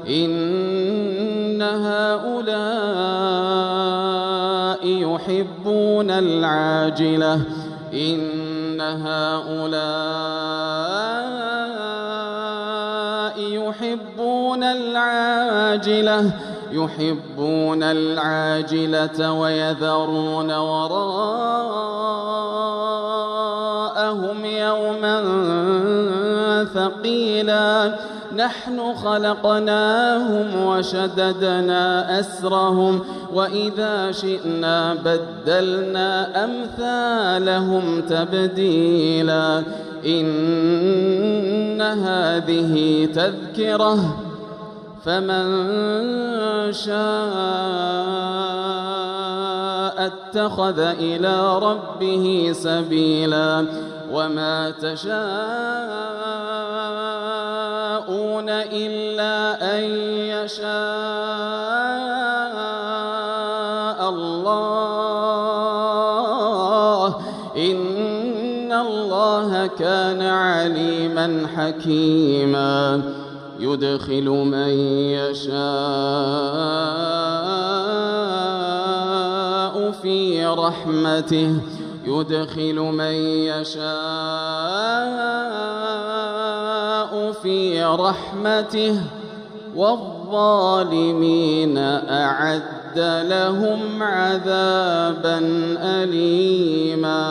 إن هؤلاء يحبون العاجلة إن هؤلاء يحبون العاجلة ويذرون وراءهم يوما ثقيلا نحن خلقناهم وشددنا أسرهم وإذا شئنا بدلنا أمثالهم تبديلا إن هذه تذكرة فمن شاء اتخذ إلى ربه سبيلا وما تشاءون إلا أن يشاء الله إن الله كان عليما حكيما يدخل من يشاء في رحمته والظالمين أعد لهم عذابا أليما.